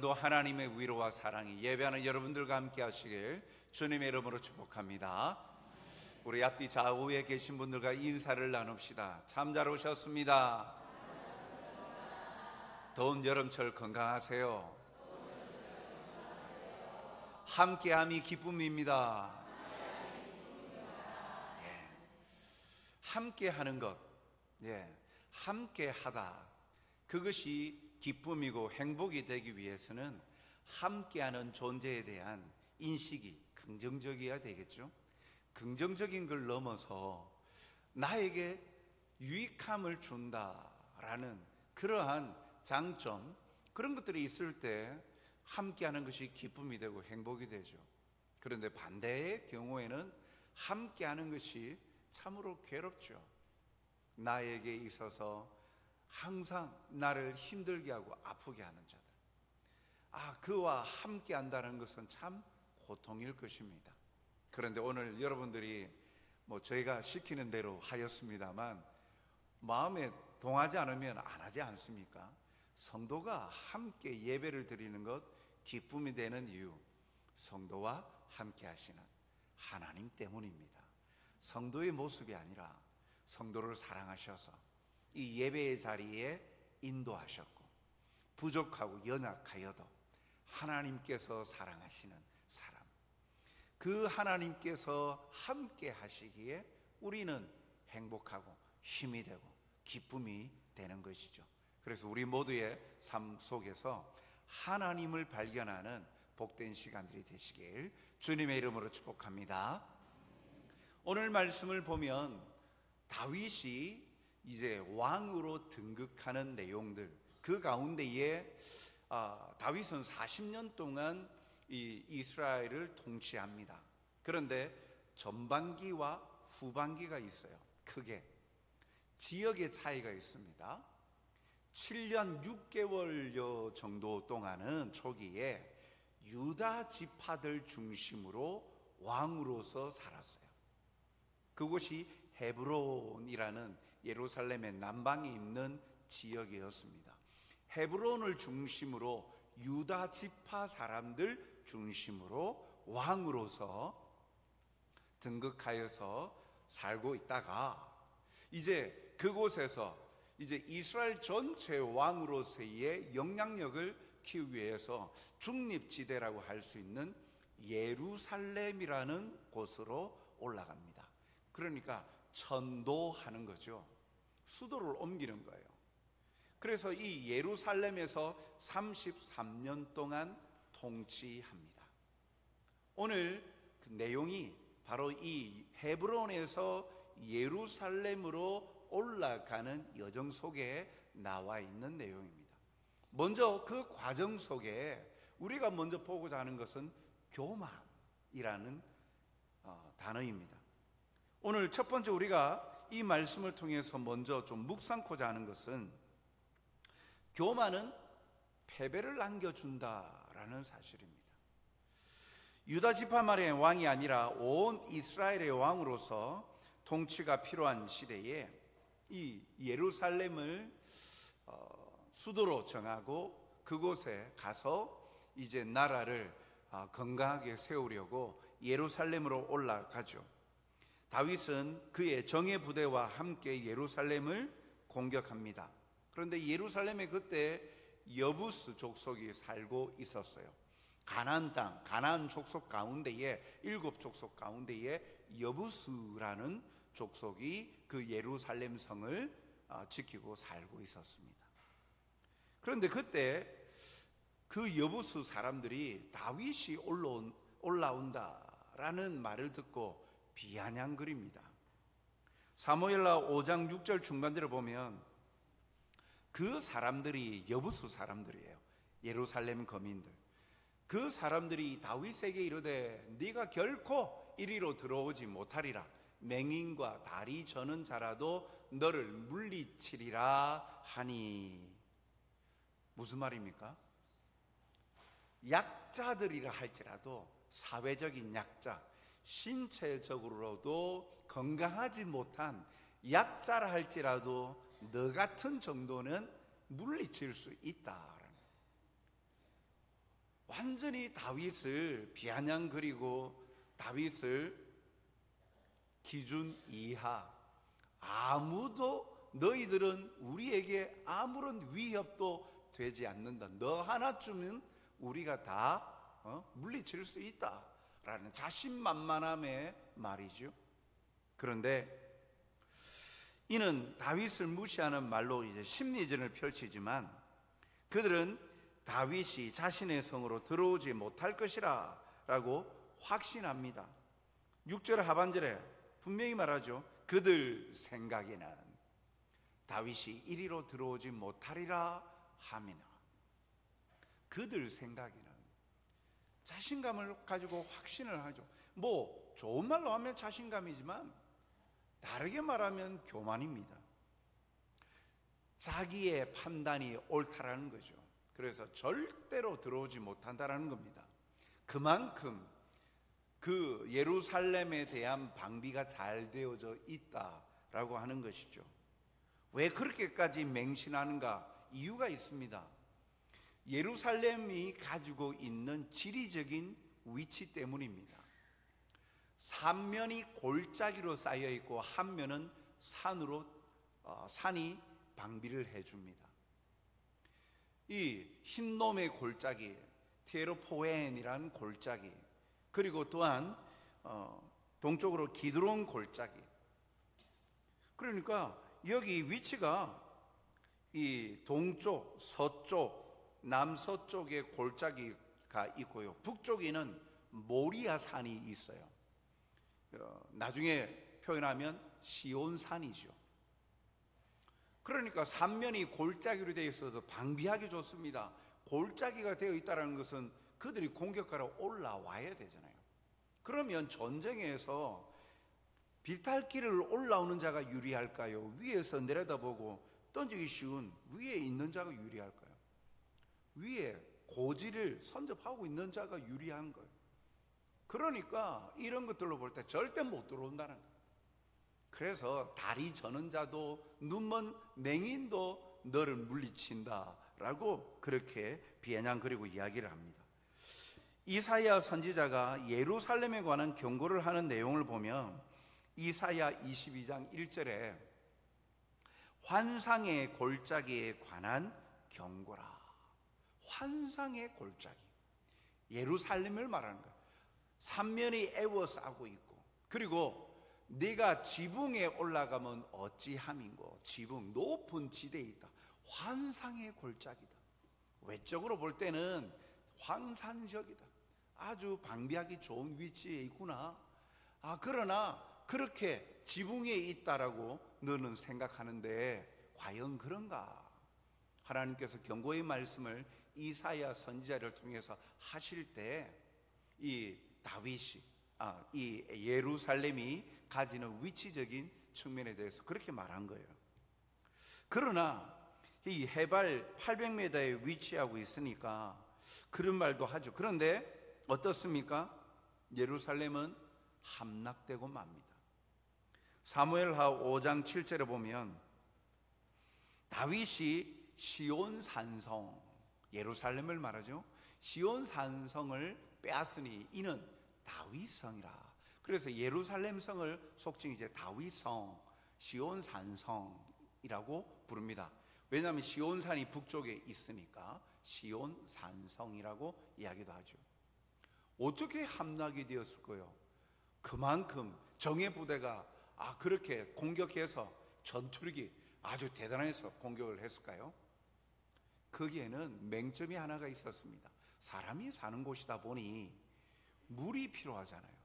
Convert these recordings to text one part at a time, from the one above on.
오늘도 하나님의 위로와 사랑이 예배하는 여러분들과 함께 하시길 주님의 이름으로 축복합니다. 우리 앞뒤 좌우에 계신 분들과 인사를 나눕시다. 참 잘 오셨습니다. 더운 여름철 건강하세요. 함께함이 기쁨입니다. 함께하는 것, 함께하다, 그것이 기쁨이고 행복이 되기 위해서는 함께하는 존재에 대한 인식이 긍정적이어야 되겠죠. 긍정적인 걸 넘어서 나에게 유익함을 준다라는 그러한 장점, 그런 것들이 있을 때 함께하는 것이 기쁨이 되고 행복이 되죠. 그런데 반대의 경우에는 함께하는 것이 참으로 괴롭죠. 나에게 있어서 항상 나를 힘들게 하고 아프게 하는 자들, 그와 함께 한다는 것은 참 고통일 것입니다. 그런데 오늘 여러분들이 저희가 시키는 대로 하였습니다만 마음에 동하지 않으면 안 하지 않습니까? 성도가 함께 예배를 드리는 것 기쁨이 되는 이유, 성도와 함께 하시는 하나님 때문입니다. 성도의 모습이 아니라 성도를 사랑하셔서 이 예배의 자리에 인도하셨고, 부족하고 연약하여도 하나님께서 사랑하시는 사람, 그 하나님께서 함께 하시기에 우리는 행복하고 힘이 되고 기쁨이 되는 것이죠. 그래서 우리 모두의 삶 속에서 하나님을 발견하는 복된 시간들이 되시길 주님의 이름으로 축복합니다. 오늘 말씀을 보면 다윗이 이제 왕으로 등극하는 내용들, 그 가운데에 다윗은 40년 동안 이 이스라엘을 통치합니다. 그런데 전반기와 후반기가 있어요. 크게 지역의 차이가 있습니다. 7년 6개월여 정도 동안은 초기에 유다 지파들 중심으로 왕으로서 살았어요. 그곳이 헤브론이라는 예루살렘의 남방에 있는 지역이었습니다. 헤브론을 중심으로 유다 지파 사람들 중심으로 왕으로서 등극하여서 살고 있다가 이제 그곳에서 이제 이스라엘 전체 왕으로서의 영향력을 키우기 위해서 중립지대라고 할 수 있는 예루살렘이라는 곳으로 올라갑니다. 그러니까 천도하는 거죠. 수도를 옮기는 거예요. 그래서 이 예루살렘에서 33년 동안 통치합니다. 오늘 그 내용이 바로 이 헤브론에서 예루살렘으로 올라가는 여정 속에 나와 있는 내용입니다. 먼저 그 과정 속에 우리가 먼저 보고자 하는 것은 교만이라는 단어입니다. 오늘 첫 번째 우리가 이 말씀을 통해서 먼저 좀 묵상코자 하는 것은 교만은 패배를 안겨준다라는 사실입니다. 유다 지파만의 왕이 아니라 온 이스라엘의 왕으로서 통치가 필요한 시대에 이 예루살렘을 수도로 정하고 그곳에 가서 이제 나라를 건강하게 세우려고 예루살렘으로 올라가죠. 다윗은 그의 정예 부대와 함께 예루살렘을 공격합니다. 그런데 예루살렘에 그때 여부스 족속이 살고 있었어요. 가나안 땅, 가나안 족속 가운데에 7족속 가운데에 여부스라는 족속이 그 예루살렘 성을 지키고 살고 있었습니다. 그런데 그때 그 여부스 사람들이 다윗이 올라온다라는 말을 듣고 비아냥거립니다. 사무엘하 5장 6절 중반대로 보면 그 사람들이 여부수 사람들이에요. 예루살렘 거민들. 그 사람들이 다윗에게 이르되 네가 결코 이리로 들어오지 못하리라. 맹인과 다리 저는 자라도 너를 물리치리라 하니. 무슨 말입니까? 약자들이라 할지라도, 사회적인 약자, 신체적으로도 건강하지 못한 약자라 할지라도 너 같은 정도는 물리칠 수 있다라는. 완전히 다윗을 비아냥거리고 다윗을 기준 이하, 아무도 너희들은 우리에게 아무런 위협도 되지 않는다, 너 하나쯤은 우리가 다 물리칠 수 있다라는 자신만만함의 말이죠. 그런데 이는 다윗을 무시하는 말로 이제 심리전을 펼치지만 그들은 다윗이 자신의 성으로 들어오지 못할 것이라 라고 확신합니다. 6절 하반절에 분명히 말하죠. 그들 생각에는 다윗이 이리로 들어오지 못하리라 하미나. 그들 생각에는 자신감을 가지고 확신을 하죠. 뭐 좋은 말로 하면 자신감이지만 다르게 말하면 교만입니다. 자기의 판단이 옳다라는 거죠. 그래서 절대로 들어오지 못한다라는 겁니다. 그만큼 그 예루살렘에 대한 방비가 잘 되어져 있다라고 하는 것이죠. 왜 그렇게까지 맹신하는가? 이유가 있습니다. 예루살렘이 가지고 있는 지리적인 위치 때문입니다. 삼면이 골짜기로 쌓여 있고 한 면은 산이 방비를 해줍니다. 이 흰놈의 골짜기, 티에르포엔이라는 골짜기, 그리고 또한 동쪽으로 기드론 골짜기. 그러니까 여기 위치가 이 동쪽, 서쪽, 남서쪽에 골짜기가 있고요, 북쪽에는 모리아 산이 있어요. 나중에 표현하면 시온산이죠. 그러니까 삼면이 골짜기로 되어 있어서 방비하기 좋습니다. 골짜기가 되어 있다는 것은 그들이 공격하러 올라와야 되잖아요. 그러면 전쟁에서 비탈길을 올라오는 자가 유리할까요? 위에서 내려다보고 던지기 쉬운 위에 있는 자가 유리할까요? 위에 고지를 선접하고 있는 자가 유리한 거예요. 그러니까 이런 것들로 볼 때 절대 못 들어온다는 거예요. 그래서 다리 저는 자도 눈먼 맹인도 너를 물리친다 라고 그렇게 비아냥거리고 이야기를 합니다. 이사야 선지자가 예루살렘에 관한 경고를 하는 내용을 보면 이사야 22장 1절에 환상의 골짜기에 관한 경고라. 환상의 골짜기, 예루살렘을 말하는 거예요. 삼면이 에워싸고 있고, 그리고 네가 지붕에 올라가면 어찌함인고, 지붕 높은 지대에 있다. 환상의 골짜기다. 외적으로 볼 때는 환상적이다. 아주 방비하기 좋은 위치에 있구나. 그러나 그렇게 지붕에 있다라고 너는 생각하는데 과연 그런가? 하나님께서 경고의 말씀을 이사야 선지자를 통해서 하실 때 이 다윗이 이 예루살렘이 가지는 위치적인 측면에 대해서 그렇게 말한 거예요. 그러나 이 해발 800m에 위치하고 있으니까 그런 말도 하죠. 그런데 어떻습니까? 예루살렘은 함락되고 맙니다. 사무엘하 5장 7절에 보면 다윗이 시온 산성, 예루살렘을 말하죠. 시온 산성을 빼앗으니 이는 다윗성이라. 그래서 예루살렘 성을 속칭 이제 다윗성, 시온 산성이라고 부릅니다. 왜냐하면 시온산이 북쪽에 있으니까 시온 산성이라고 이야기도 하죠. 어떻게 함락이 되었을까요? 그만큼 정예 부대가 그렇게 공격해서 전투력이 아주 대단해서 공격을 했을까요? 거기에는 맹점이 하나가 있었습니다. 사람이 사는 곳이다 보니 물이 필요하잖아요.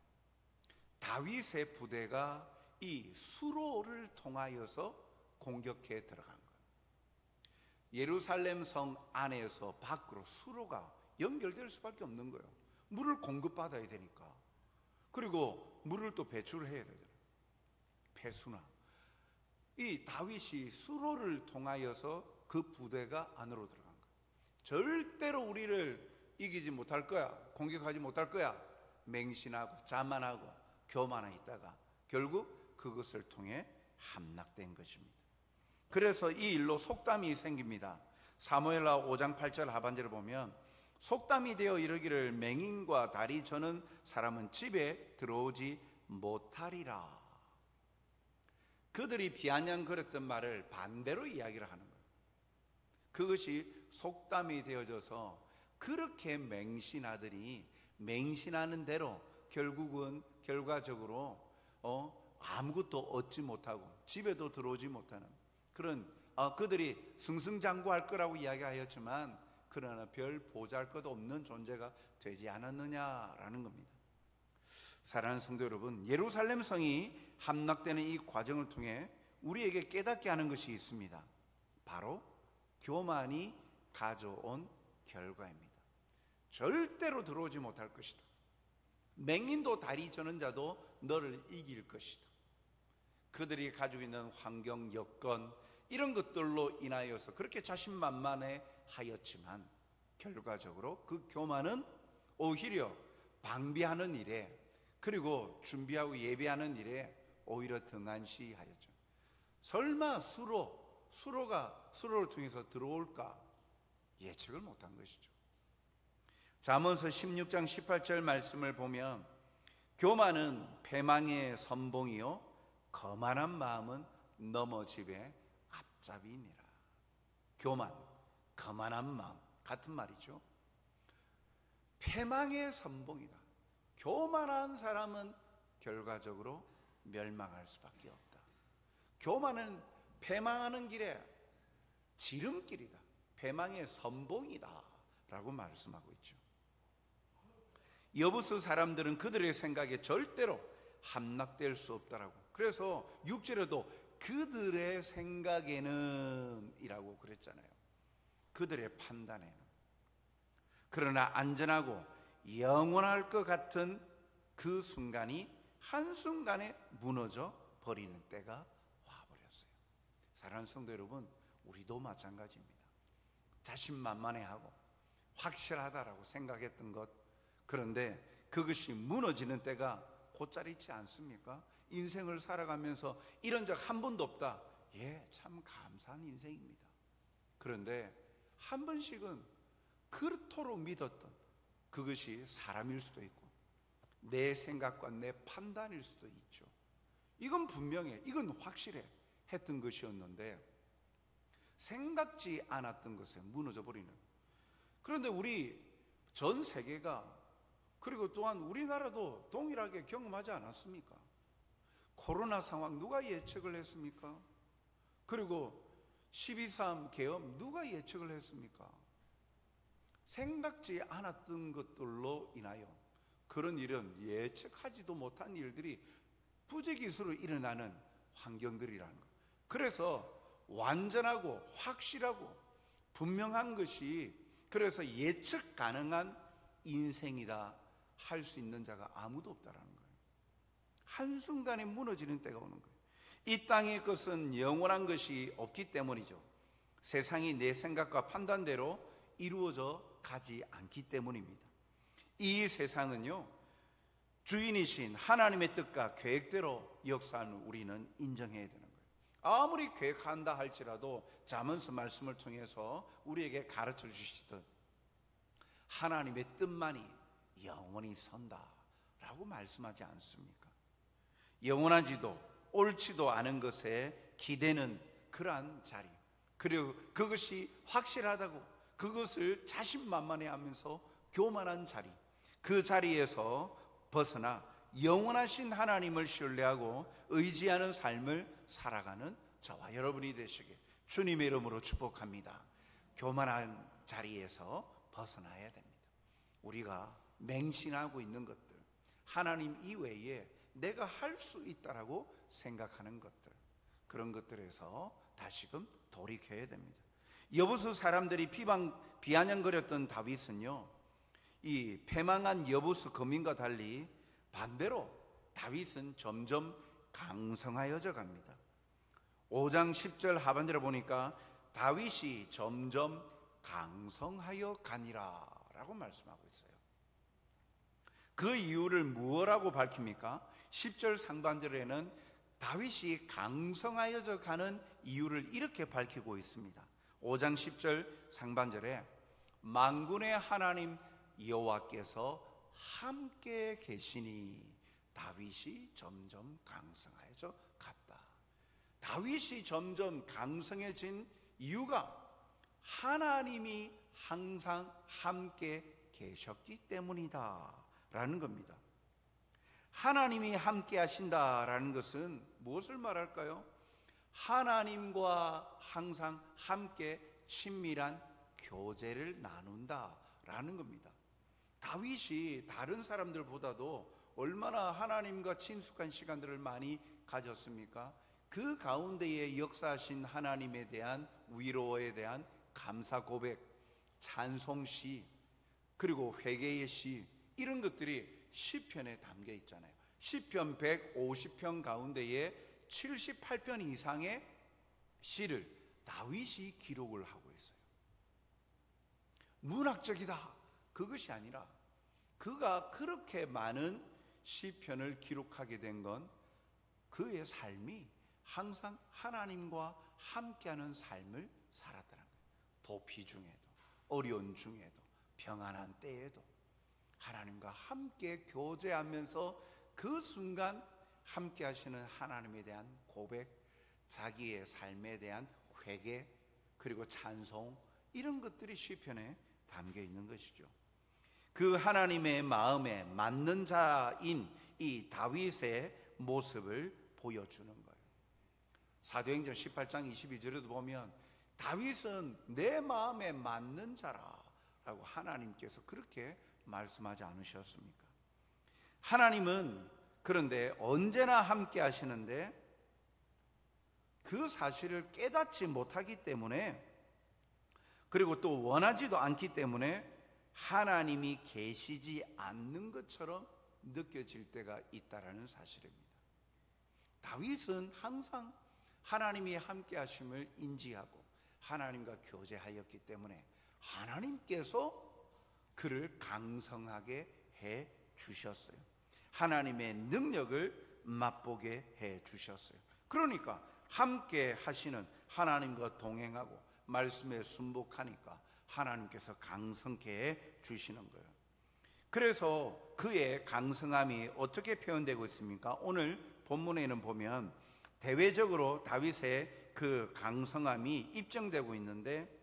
다윗의 부대가 이 수로를 통하여서 공격해 들어간 거예요. 예루살렘 성 안에서 밖으로 수로가 연결될 수밖에 없는 거예요. 물을 공급받아야 되니까. 그리고 물을 또 배출을 해야 되잖아요. 배수나. 이 다윗이 수로를 통하여서 그 부대가 안으로 들어간 거예요. 절대로 우리를 이기지 못할 거야, 공격하지 못할 거야 맹신하고 자만하고 교만해 있다가 결국 그것을 통해 함락된 것입니다. 그래서 이 일로 속담이 생깁니다. 사무엘하 5장 8절 하반절을 보면 속담이 되어 이르기를 맹인과 다리 저는 사람은 집에 들어오지 못하리라. 그들이 비아냥거렸던 말을 반대로 이야기를 하는 거예요. 그것이 속담이 되어져서 그렇게 맹신하더니 맹신하는 대로 결국은 결과적으로 아무것도 얻지 못하고 집에도 들어오지 못하는 그런, 그들이 승승장구할 거라고 이야기하였지만 그러나 별 보잘것 없는 존재가 되지 않았느냐라는 겁니다. 사랑하는 성도 여러분, 예루살렘 성이 함락되는 이 과정을 통해 우리에게 깨닫게 하는 것이 있습니다. 바로 교만이 가져온 결과입니다. 절대로 들어오지 못할 것이다. 맹인도 다리 저는 자도 너를 이길 것이다. 그들이 가지고 있는 환경, 여건 이런 것들로 인하여서 그렇게 자신만만해 하였지만 결과적으로 그 교만은 오히려 방비하는 일에, 그리고 준비하고 예배하는 일에 오히려 등한시하였죠. 설마 수로가 수로를 통해서 들어올까 예측을 못한 것이죠. 잠언서 16장 18절 말씀을 보면 교만은 패망의 선봉이요 거만한 마음은 넘어짐의 앞잡이니라. 교만, 거만한 마음 같은 말이죠. 패망의 선봉이다. 교만한 사람은 결과적으로 멸망할 수밖에 없다. 교만은 패망하는 길에 지름길이다. 패망의 선봉이다 라고 말씀하고 있죠. 여부수 사람들은 그들의 생각에 절대로 함락될 수 없다라고. 그래서 6절에도 그들의 생각에는 이라고 그랬잖아요. 그들의 판단에는. 그러나 안전하고 영원할 것 같은 그 순간이 한순간에 무너져 버리는 때가 와버렸어요. 사랑하는 성도 여러분, 우리도 마찬가지입니다. 자신만만해하고 확실하다라고 생각했던 것, 그런데 그것이 무너지는 때가 곧잘 있지 않습니까? 인생을 살아가면서 이런 적 한 번도 없다. 참 감사한 인생입니다. 그런데 한 번씩은 그토록 믿었던 그것이 사람일 수도 있고 내 생각과 내 판단일 수도 있죠. 이건 분명해, 이건 확실해 했던 것이었는데 생각지 않았던 것에 무너져 버리는. 그런데 우리 전 세계가, 그리고 또한 우리나라도 동일하게 경험하지 않았습니까? 코로나 상황 누가 예측을 했습니까? 그리고 12.3 계엄 누가 예측을 했습니까? 생각지 않았던 것들로 인하여 그런 일은 예측하지도 못한 일들이 부지기수로 일어나는 환경들이라는 것. 그래서 완전하고 확실하고 분명한 것이, 그래서 예측 가능한 인생이다 할 수 있는 자가 아무도 없다라는 거예요. 한순간에 무너지는 때가 오는 거예요. 이 땅의 것은 영원한 것이 없기 때문이죠. 세상이 내 생각과 판단대로 이루어져 가지 않기 때문입니다. 이 세상은요, 주인이신 하나님의 뜻과 계획대로 역사하는 우리는 인정해야 되는 거예요. 아무리 계획한다 할지라도 잠언서 말씀을 통해서 우리에게 가르쳐 주시듯 하나님의 뜻만이 영원히 선다라고 말씀하지 않습니까? 영원하지도 옳지도 않은 것에 기대는 그러한 자리, 그리고 그것이 확실하다고 그것을 자신만만해하면서 교만한 자리, 그 자리에서 벗어나 영원하신 하나님을 신뢰하고 의지하는 삶을 살아가는 저와 여러분이 되시길 주님의 이름으로 축복합니다. 교만한 자리에서 벗어나야 됩니다. 우리가 맹신하고 있는 것들, 하나님 이외에 내가 할 수 있다라고 생각하는 것들, 그런 것들에서 다시금 돌이켜야 됩니다. 여부수 사람들이 비아냥거렸던 다윗은요, 이 패망한 여부수 거민과 달리 반대로 다윗은 점점 강성하여져 갑니다. 5장 10절 하반절에 보니까 다윗이 점점 강성하여 가니라 라고 말씀하고 있어요. 그 이유를 무엇라고 밝힙니까? 10절 상반절에는 다윗이 강성하여져 가는 이유를 이렇게 밝히고 있습니다. 5장 10절 상반절에 만군의 하나님 여호와께서 함께 계시니 다윗이 점점 강성해져 갔다. 다윗이 점점 강성해진 이유가 하나님이 항상 함께 계셨기 때문이다 라는 겁니다. 하나님이 함께 하신다라는 것은 무엇을 말할까요? 하나님과 항상 함께 친밀한 교제를 나눈다라는 겁니다. 다윗이 다른 사람들보다도 얼마나 하나님과 친숙한 시간들을 많이 가졌습니까? 그 가운데에 역사하신 하나님에 대한 위로에 대한 감사 고백, 찬송시, 그리고 회개의 시, 이런 것들이 시편에 담겨 있잖아요. 시편 150편 가운데에 78편 이상의 시를 다윗이 기록을 하고 있어요. 문학적이다, 그것이 아니라 그가 그렇게 많은 시편을 기록하게 된 건 그의 삶이 항상 하나님과 함께하는 삶을 살았다는 거예요. 도피 중에도, 어려운 중에도, 평안한 때에도 하나님과 함께 교제하면서 그 순간 함께 하시는 하나님에 대한 고백, 자기의 삶에 대한 회개, 그리고 찬송, 이런 것들이 시편에 담겨 있는 것이죠. 그 하나님의 마음에 맞는 자인 이 다윗의 모습을 보여주는 거예요. 사도행전 18장 22절에도 보면 다윗은 내 마음에 맞는 자라라고 하나님께서 그렇게 말씀하지 않으셨습니까? 하나님은 그런데 언제나 함께 하시는데 그 사실을 깨닫지 못하기 때문에, 그리고 또 원하지도 않기 때문에 하나님이 계시지 않는 것처럼 느껴질 때가 있다라는 사실입니다. 다윗은 항상 하나님이 함께 하심을 인지하고 하나님과 교제하였기 때문에 하나님께서 그를 강성하게 해 주셨어요. 하나님의 능력을 맛보게 해 주셨어요. 그러니까 함께 하시는 하나님과 동행하고 말씀에 순복하니까 하나님께서 강성케 해 주시는 거예요. 그래서 그의 강성함이 어떻게 표현되고 있습니까? 오늘 본문에는 보면 대외적으로 다윗의 그 강성함이 입증되고 있는데,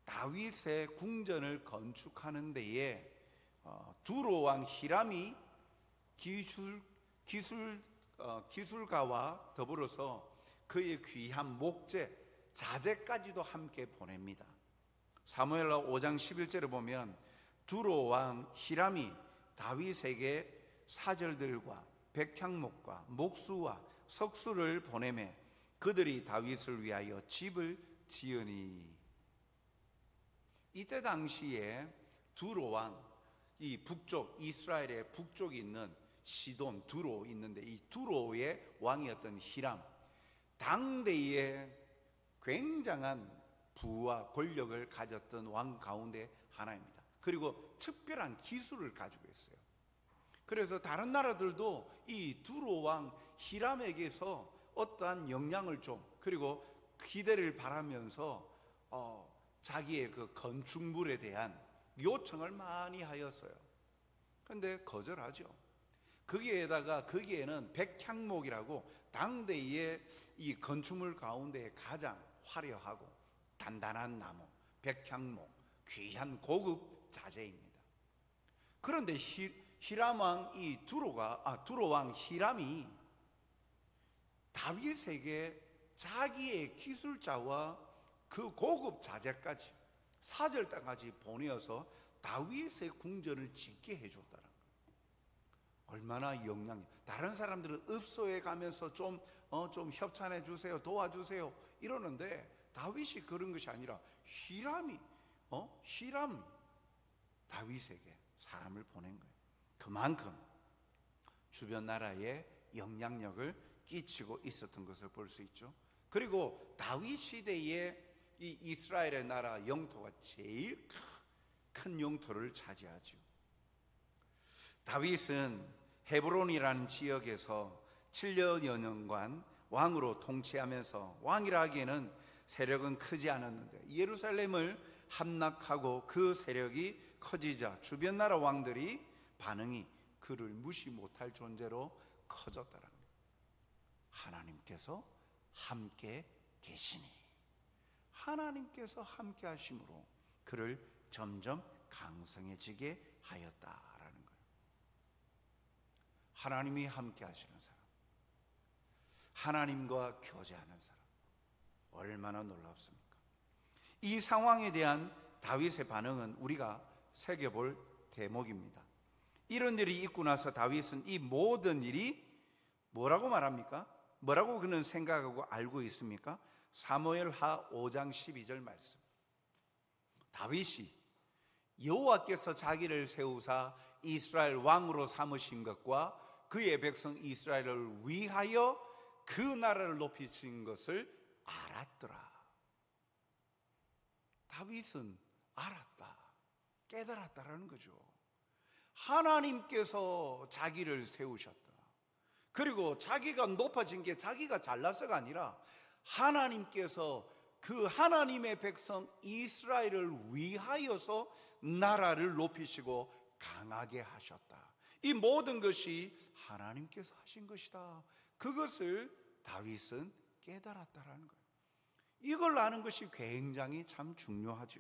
다윗의 궁전을 건축하는 데에 두로 왕 히람이 기술가와 더불어서 그의 귀한 목재, 자재까지도 함께 보냅니다. 사무엘하 5장 11절에 보면 두로 왕 히람이 다윗에게 사절들과 백향목과 목수와 석수를 보내매 그들이 다윗을 위하여 집을 지으니. 이때 당시에 두로 왕, 이 북쪽, 이스라엘의 북쪽에 있는 시돈 두로 있는데, 이 두로의 왕이었던 히람, 당대의 굉장한 부와 권력을 가졌던 왕 가운데 하나입니다. 그리고 특별한 기술을 가지고 있어요. 그래서 다른 나라들도 이 두로 왕 히람에게서 어떠한 영향을 좀, 그리고 기대를 바라면서 자기의 그 건축물에 대한 요청을 많이 하였어요. 그런데 거절하죠. 거기에는 백향목이라고 당대의 이 건축물 가운데 가장 화려하고 단단한 나무, 백향목, 귀한 고급 자재입니다. 그런데 히람왕 이 두로 왕 히람이 다윗에게 자기의 기술자와 그 고급 자재까지, 사절단까지 보내어서 다윗의 궁전을 짓게 해줬다는 거예요. 얼마나 영향이. 다른 사람들은 읍소에 가면서 좀 협찬해 주세요, 도와주세요 이러는데, 다윗이 그런 것이 아니라 히람 다윗에게 사람을 보낸 거예요. 그만큼 주변 나라에 영향력을 끼치고 있었던 것을 볼 수 있죠. 그리고 다윗 시대에 이 이스라엘의 나라 영토가 제일 큰 영토를 차지하죠. 다윗은 헤브론이라는 지역에서 7년여 년간 왕으로 통치하면서, 왕이라 하기에는 세력은 크지 않았는데 예루살렘을 함락하고 그 세력이 커지자 주변 나라 왕들이 반응이 그를 무시 못할 존재로 커졌더라. 하나님께서 함께 계시니, 하나님께서 함께 하심으로 그를 점점 강성해지게 하였다라는 거예요. 하나님이 함께 하시는 사람, 하나님과 교제하는 사람, 얼마나 놀랍습니까? 이 상황에 대한 다윗의 반응은 우리가 새겨볼 대목입니다. 이런 일이 있고 나서 다윗은 이 모든 일이 뭐라고 말합니까? 뭐라고 그는 생각하고 알고 있습니까? 사무엘하 5장 12절 말씀. 다윗이 여호와께서 자기를 세우사 이스라엘 왕으로 삼으신 것과 그의 백성 이스라엘을 위하여 그 나라를 높이신 것을 알았더라. 다윗은 알았다, 깨달았다라는 거죠. 하나님께서 자기를 세우셨다. 그리고 자기가 높아진 게 자기가 잘나서가 아니라 하나님께서 그 하나님의 백성 이스라엘을 위하여서 나라를 높이시고 강하게 하셨다. 이 모든 것이 하나님께서 하신 것이다. 그것을 다윗은 깨달았다라는 거예요. 이걸 아는 것이 굉장히 참 중요하죠.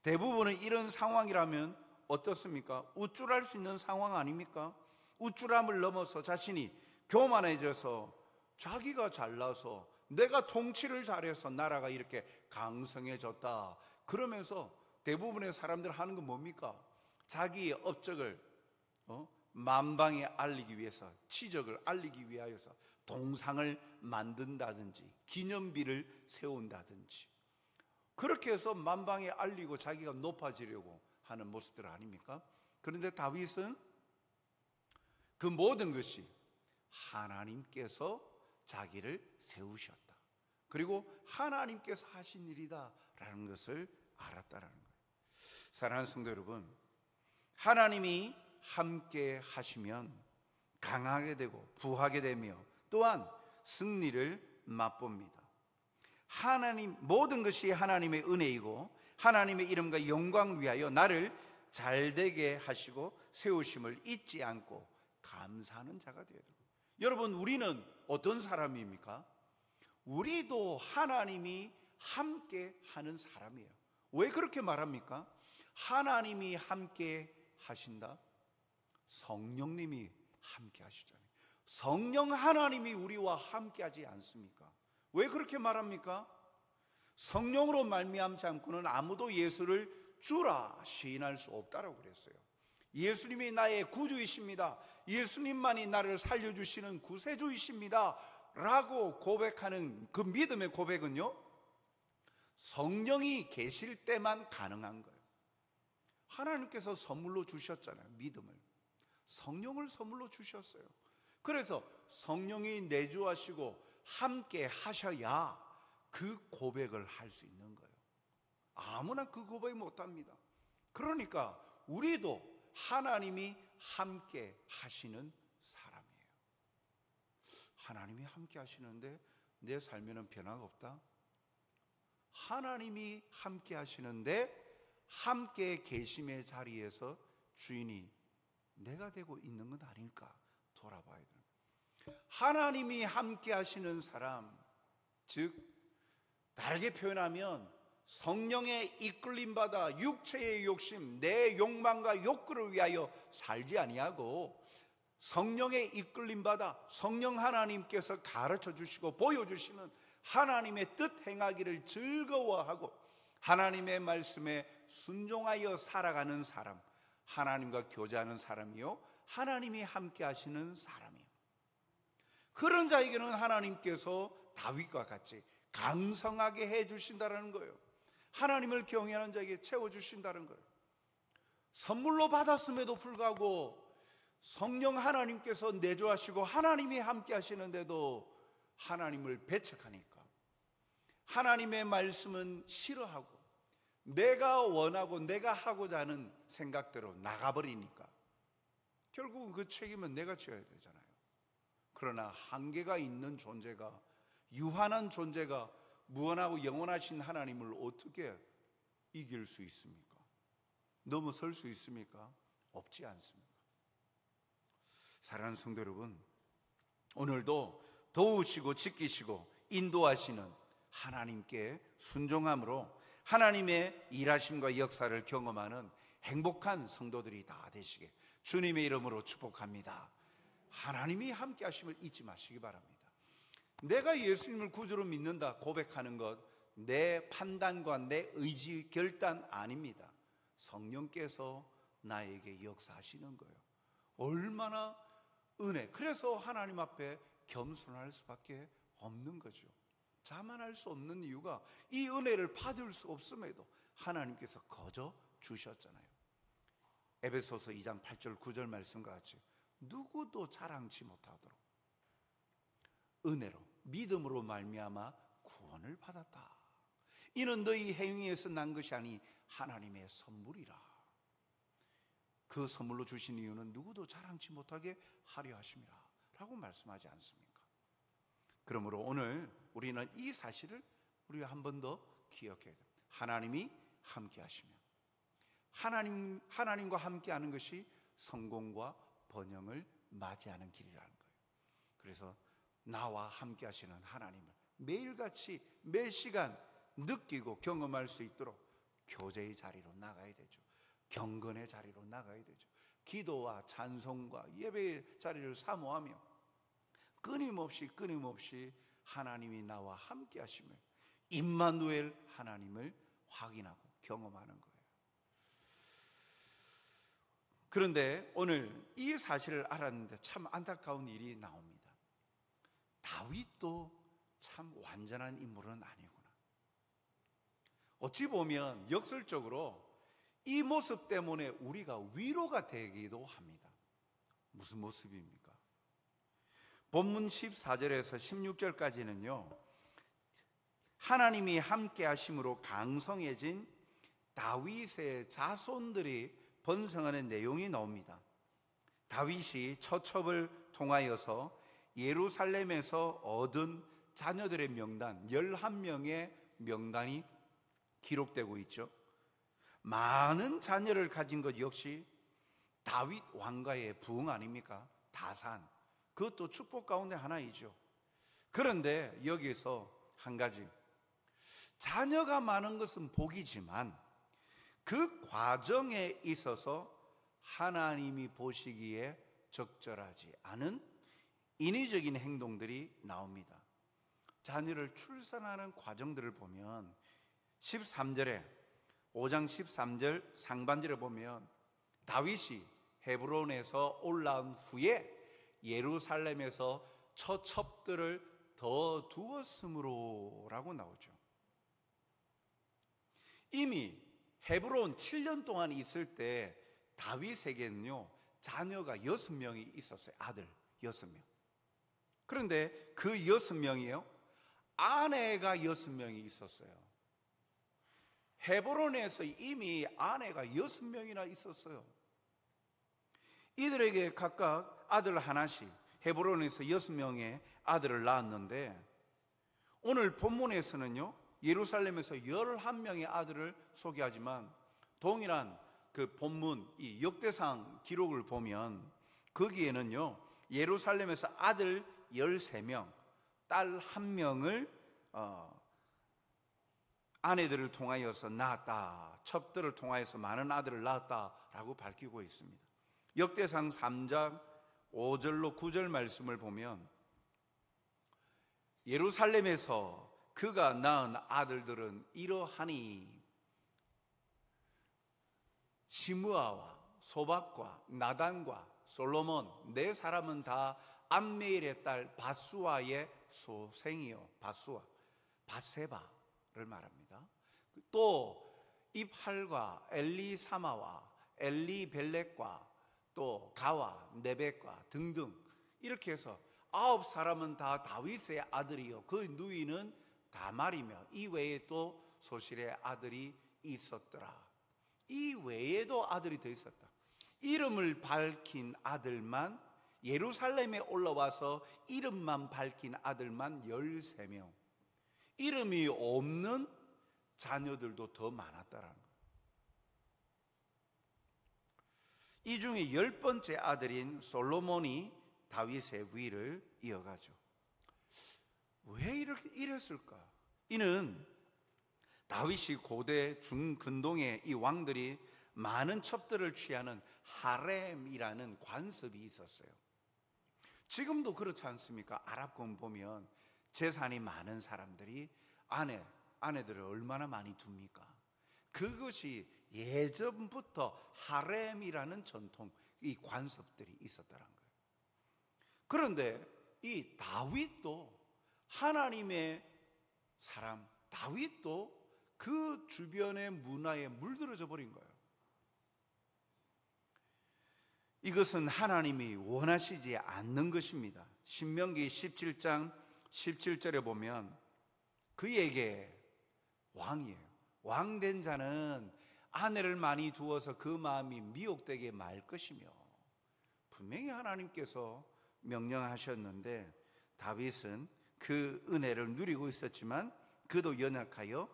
대부분은 이런 상황이라면 어떻습니까? 우쭐할 수 있는 상황 아닙니까? 우쭐함을 넘어서 자신이 교만해져서 자기가 잘나서 내가 통치를 잘해서 나라가 이렇게 강성해졌다 그러면서 대부분의 사람들 하는 건 뭡니까? 자기의 업적을 만방에 알리기 위해서, 치적을 알리기 위하여서 동상을 만든다든지 기념비를 세운다든지 그렇게 해서 만방에 알리고 자기가 높아지려고 하는 모습들 아닙니까? 그런데 다윗은 그 모든 것이 하나님께서 자기를 세우셨다, 그리고 하나님께서 하신 일이다라는 것을 알았다라는 거예요. 사랑하는 성도 여러분, 하나님이 함께 하시면 강하게 되고 부하게 되며 또한 승리를 맛봅니다. 하나님, 모든 것이 하나님의 은혜이고 하나님의 이름과 영광 위하여 나를 잘되게 하시고 세우심을 잊지 않고 감사하는 자가 되어야 됩니다. 여러분, 우리는 어떤 사람입니까? 우리도 하나님이 함께 하는 사람이에요. 왜 그렇게 말합니까? 하나님이 함께 하신다? 성령님이 함께 하시잖아요. 성령 하나님이 우리와 함께 하지 않습니까? 왜 그렇게 말합니까? 성령으로 말미암지 않고는 아무도 예수를 주라 시인할 수 없다라고 그랬어요. 예수님이 나의 구주이십니다, 예수님만이 나를 살려주시는 구세주이십니다 라고 고백하는 그 믿음의 고백은요, 성령이 계실 때만 가능한 거예요. 하나님께서 선물로 주셨잖아요. 믿음을, 성령을 선물로 주셨어요. 그래서 성령이 내주하시고 함께 하셔야 그 고백을 할 수 있는 거예요. 아무나 그 고백 못합니다. 그러니까 우리도 하나님이 함께 하시는 사람이에요. 하나님이 함께 하시는데 내 삶에는 변화가 없다? 하나님이 함께 하시는데 함께 계심의 자리에서 주인이 내가 되고 있는 건 아닐까 돌아봐야 돼요. 하나님이 함께 하시는 사람, 즉 다르게 표현하면 성령의 이끌림 받아 육체의 욕심, 내 욕망과 욕구를 위하여 살지 아니하고 성령의 이끌림 받아 성령 하나님께서 가르쳐 주시고 보여주시는 하나님의 뜻 행하기를 즐거워하고 하나님의 말씀에 순종하여 살아가는 사람, 하나님과 교제하는 사람이요, 하나님이 함께 하시는 사람이에요. 그런 자에게는 하나님께서 다윗과 같이 강성하게 해주신다는 거예요. 하나님을 경외하는 자에게 채워주신다는 거예요. 선물로 받았음에도 불구하고 성령 하나님께서 내주하시고 하나님이 함께 하시는데도 하나님을 배척하니까 하나님의 말씀은 싫어하고 내가 원하고 내가 하고자 하는 생각대로 나가버리니까 결국은 그 책임은 내가 져야 되잖아요. 그러나 한계가 있는 존재가, 유한한 존재가 무한하고 영원하신 하나님을 어떻게 이길 수 있습니까? 넘어설 수 있습니까? 없지 않습니다. 사랑하는 성도 여러분, 오늘도 도우시고 지키시고 인도하시는 하나님께 순종함으로 하나님의 일하심과 역사를 경험하는 행복한 성도들이 다 되시게 주님의 이름으로 축복합니다. 하나님이 함께 하심을 잊지 마시기 바랍니다. 내가 예수님을 구주로 믿는다 고백하는 것, 내 판단과 내 의지 결단 아닙니다. 성령께서 나에게 역사하시는 거예요. 얼마나 은혜. 그래서 하나님 앞에 겸손할 수밖에 없는 거죠. 자만할 수 없는 이유가 이 은혜를 받을 수 없음에도 하나님께서 거저 주셨잖아요. 에베소서 2장 8절 9절 말씀과 같이 누구도 자랑치 못하도록 은혜로 믿음으로 말미암아 구원을 받았다. 이는 너희 행위에서 난 것이 아니 하나님의 선물이라. 그 선물로 주신 이유는 누구도 자랑치 못하게 하려 하심이라 라고 말씀하지 않습니까? 그러므로 오늘 우리는 이 사실을 우리가 한 번 더 기억해야 됩니다. 하나님이 함께 하시면 하나님과 함께 하는 것이 성공과 번영을 맞이하는 길이라는 거예요. 그래서 나와 함께 하시는 하나님을 매일같이 매 시간 느끼고 경험할 수 있도록 교제의 자리로 나가야 되죠. 경건의 자리로 나가야 되죠. 기도와 찬송과 예배의 자리를 사모하며 끊임없이 하나님이 나와 함께 하심을, 임마누엘 하나님을 확인하고 경험하는 거예요. 그런데 오늘 이 사실을 알았는데 참 안타까운 일이 나옵니다. 다윗도 참 완전한 인물은 아니구나. 어찌 보면 역설적으로 이 모습 때문에 우리가 위로가 되기도 합니다. 무슨 모습입니까? 본문 14절에서 16절까지는요, 하나님이 함께 하심으로 강성해진 다윗의 자손들이 번성하는 내용이 나옵니다. 다윗이 처첩을 통하여서 예루살렘에서 얻은 자녀들의 명단 11명의 명단이 기록되고 있죠. 많은 자녀를 가진 것 역시 다윗 왕가의 부흥 아닙니까? 다산, 그것도 축복 가운데 하나이죠. 그런데 여기서 한 가지, 자녀가 많은 것은 복이지만 그 과정에 있어서 하나님이 보시기에 적절하지 않은 인위적인 행동들이 나옵니다. 자녀를 출산하는 과정들을 보면 13절에 5장 13절 상반절에 보면 다윗이 헤브론에서 올라온 후에 예루살렘에서 처첩들을 더 두었으므로 라고 나오죠. 이미 헤브론 7년 동안 있을 때 다윗에게는요 자녀가 6명이 있었어요. 아들 6명. 그런데 그 6명이요 아내가 6명이 있었어요. 헤브론에서 이미 아내가 6명이나 있었어요. 이들에게 각각 아들 하나씩 헤브론에서 6명의 아들을 낳았는데 오늘 본문에서는요 예루살렘에서 11명의 아들을 소개하지만 동일한 그 본문 이 역대상 기록을 보면 거기에는요 예루살렘에서 아들 13명, 딸 1명을 아내들을 통하여서 낳았다, 첩들을 통하여서 많은 아들을 낳았다라고 밝히고 있습니다. 역대상 3장 5절로 9절 말씀을 보면 예루살렘에서 그가 낳은 아들들은 이러하니 시므아와 소박과 나단과 솔로몬 네 사람은 다 암메일의 딸 바수아의 소생이요, 바수아 바세바를 말합니다. 또 입할과 엘리사마와 엘리벨렉과 또 가와 네벡과 등등 이렇게 해서 9사람은 다 다윗의 아들이요 그 누이는 다말이며 이 외에 또 소실의 아들이 있었더라. 이 외에도 아들이 더 있었다. 이름을 밝힌 아들만 예루살렘에 올라와서 이름만 밝힌 아들만 13명, 이름이 없는 자녀들도 더 많았다라는 거예요. 이 중에 10번째 아들인 솔로몬이 다윗의 위를 이어가죠. 왜 이렇게 이랬을까? 이는 다윗이 고대 중근동의 이 왕들이 많은 첩들을 취하는 하렘이라는 관습이 있었어요. 지금도 그렇지 않습니까? 아랍권 보면 재산이 많은 사람들이 아내들을 얼마나 많이 둡니까? 그것이 예전부터 하렘이라는 전통, 이 관습들이 있었다는 거예요. 그런데 이 다윗도 하나님의 사람, 다윗도 그 주변의 문화에 물들어져 버린 거예요. 이것은 하나님이 원하시지 않는 것입니다. 신명기 17장 17절에 보면 그에게 왕이에요. 왕된 자는 아내를 많이 두어서 그 마음이 미혹되게 말 것이며, 분명히 하나님께서 명령하셨는데 다윗은 그 은혜를 누리고 있었지만 그도 연약하여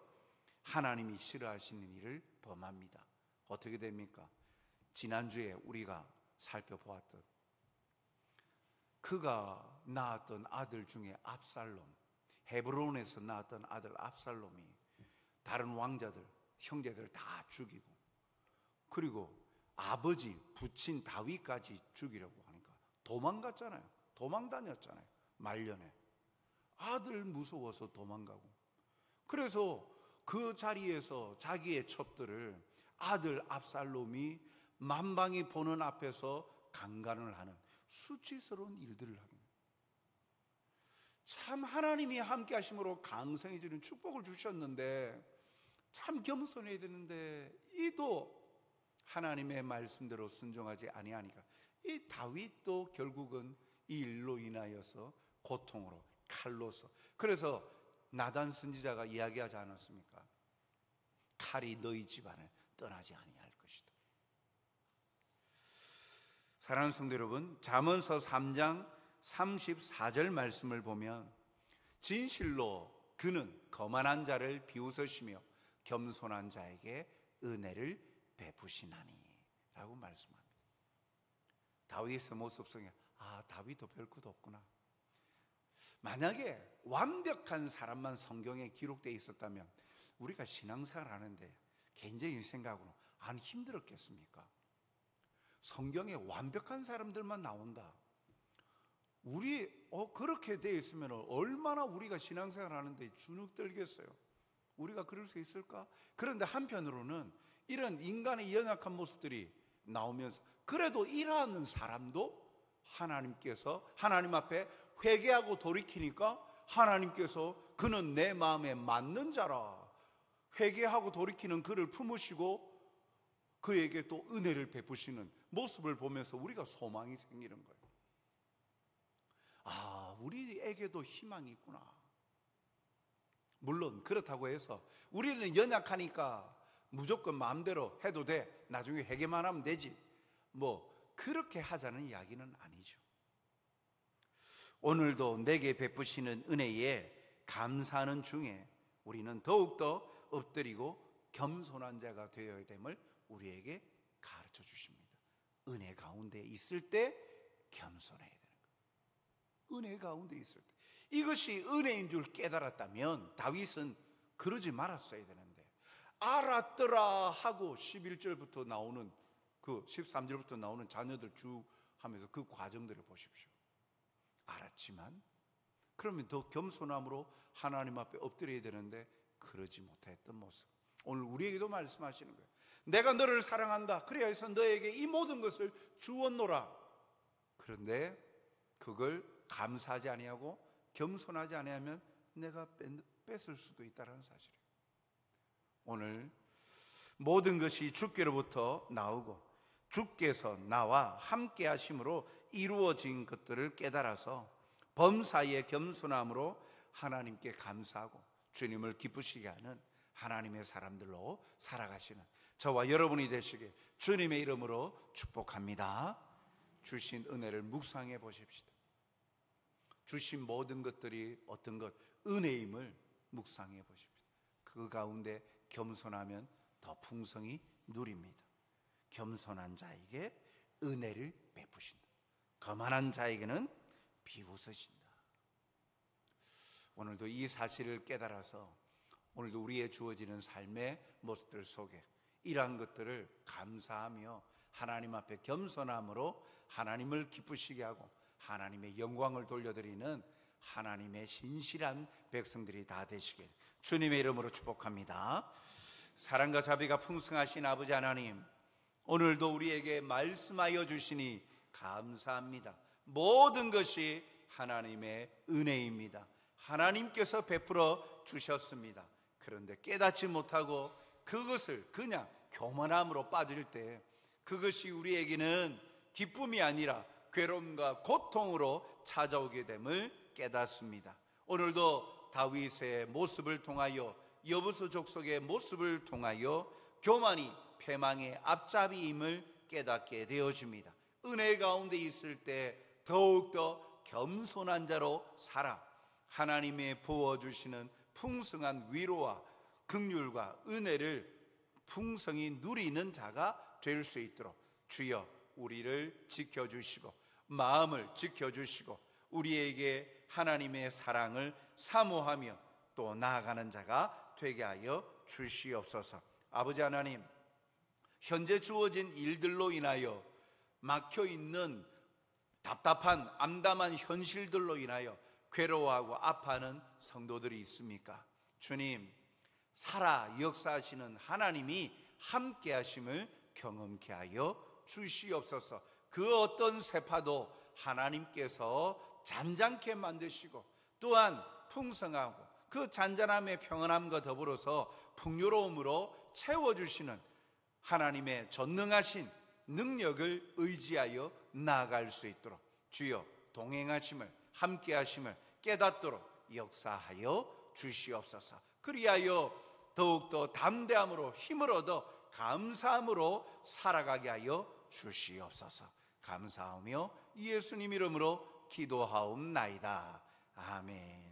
하나님이 싫어하시는 일을 범합니다. 어떻게 됩니까? 지난주에 우리가 살펴보았던 그가 낳았던 아들 중에 압살롬, 헤브론에서 낳았던 아들 압살롬이 다른 왕자들, 형제들 다 죽이고, 그리고 아버지 부친 다윗까지 죽이려고 하니까 도망갔잖아요. 도망다녔잖아요. 말년에 아들 무서워서 도망가고, 그래서 그 자리에서 자기의 첩들을 아들 압살롬이 만방이 보는 앞에서 강간을 하는 수치스러운 일들을 하게 됩니다. 참 하나님이 함께 하심으로 강성해지는 축복을 주셨는데 참 겸손해야 되는데 이도 하나님의 말씀대로 순종하지 아니하니까 이 다윗도 결국은 이 일로 인하여서 고통으로, 칼로서, 그래서 나단 선지자가 이야기하지 않았습니까? 칼이 너희 집안을 떠나지 아니할 것이다. 사랑하는 성도 여러분, 잠언서 3장 34절 말씀을 보면 진실로 그는 거만한 자를 비웃으시며 겸손한 자에게 은혜를 베푸시나니 라고 말씀합니다. 다윗의 모습 속에 다윗도 별 것도 없구나. 만약에 완벽한 사람만 성경에 기록되어 있었다면 우리가 신앙생활 하는데 개인적인 생각으로 안 힘들었겠습니까? 성경에 완벽한 사람들만 나온다. 우리 그렇게 되어 있으면 얼마나 우리가 신앙생활 하는데 주눅 들겠어요. 우리가 그럴 수 있을까? 그런데 한편으로는 이런 인간의 연약한 모습들이 나오면서 그래도 일하는 사람도 하나님께서 하나님 앞에 회개하고 돌이키니까 하나님께서 그는 내 마음에 맞는 자라, 회개하고 돌이키는 그를 품으시고 그에게 또 은혜를 베푸시는 모습을 보면서 우리가 소망이 생기는 거예요. 우리에게도 희망이 있구나. 물론 그렇다고 해서 우리는 연약하니까 무조건 마음대로 해도 돼, 나중에 회개만 하면 되지, 그렇게 하자는 이야기는 아니죠. 오늘도 내게 베푸시는 은혜에 감사하는 중에 우리는 더욱더 엎드리고 겸손한 자가 되어야 됨을 우리에게 가르쳐 주십니다. 은혜 가운데 있을 때 겸손해야 되는 거예요. 은혜 가운데 있을 때 이것이 은혜인 줄 깨달았다면 다윗은 그러지 말았어야 되는데, 알았더라 하고 11절부터 나오는 그 13절부터 나오는 자녀들 쭉 하면서 그 과정들을 보십시오. 알았지만 그러면 더 겸손함으로 하나님 앞에 엎드려야 되는데 그러지 못했던 모습, 오늘 우리에게도 말씀하시는 거예요. 내가 너를 사랑한다, 그래야 해서 너에게 이 모든 것을 주었노라. 그런데 그걸 감사하지 아니하고 겸손하지 아니하면 내가 뺏을 수도 있다는 사실이에요. 오늘 모든 것이 주께로부터 나오고 주께서 나와 함께 하심으로 이루어진 것들을 깨달아서 범사에 겸손함으로 하나님께 감사하고 주님을 기쁘시게 하는 하나님의 사람들로 살아가시는 저와 여러분이 되시길 주님의 이름으로 축복합니다. 주신 은혜를 묵상해 보십시다. 주신 모든 것들이 어떤 것, 은혜임을 묵상해 보십시다. 그 가운데 겸손하면 더 풍성히 누립니다. 겸손한 자에게 은혜를 베푸신다. 거만한 자에게는 비웃으신다. 오늘도 이 사실을 깨달아서 오늘도 우리의 주어지는 삶의 모습들 속에 이러한 것들을 감사하며 하나님 앞에 겸손함으로 하나님을 기쁘시게 하고 하나님의 영광을 돌려드리는 하나님의 신실한 백성들이 다 되시길 주님의 이름으로 축복합니다. 사랑과 자비가 풍성하신 아버지 하나님, 오늘도 우리에게 말씀하여 주시니 감사합니다. 모든 것이 하나님의 은혜입니다. 하나님께서 베풀어 주셨습니다. 그런데 깨닫지 못하고 그것을 그냥 교만함으로 빠질 때 그것이 우리에게는 기쁨이 아니라 괴로움과 고통으로 찾아오게 됨을 깨닫습니다. 오늘도 다윗의 모습을 통하여 여부수 족속의 모습을 통하여 교만이 패망의 앞잡이임을 깨닫게 되어집니다. 은혜 가운데 있을 때 더욱더 겸손한 자로 살아 하나님의 부어주시는 풍성한 위로와 긍휼과 은혜를 풍성히 누리는 자가 될 수 있도록 주여 우리를 지켜주시고 마음을 지켜주시고 우리에게 하나님의 사랑을 사모하며 또 나아가는 자가 되게 하여 주시옵소서. 아버지 하나님, 현재 주어진 일들로 인하여 막혀있는 답답한 암담한 현실들로 인하여 괴로워하고 아파하는 성도들이 있습니까? 주님, 살아 역사하시는 하나님이 함께 하심을 경험케 하여 주시옵소서. 그 어떤 세파도 하나님께서 잔잔케 만드시고 또한 풍성하고 그 잔잔함의 평안함과 더불어서 풍요로움으로 채워주시는 하나님의 전능하신 능력을 의지하여 나아갈 수 있도록 주여 동행하심을 함께 하심을 깨닫도록 역사하여 주시옵소서. 그리하여 더욱더 담대함으로 힘을 얻어 감사함으로 살아가게 하여 주시옵소서. 감사하며 예수님 이름으로 기도하옵나이다. 아멘.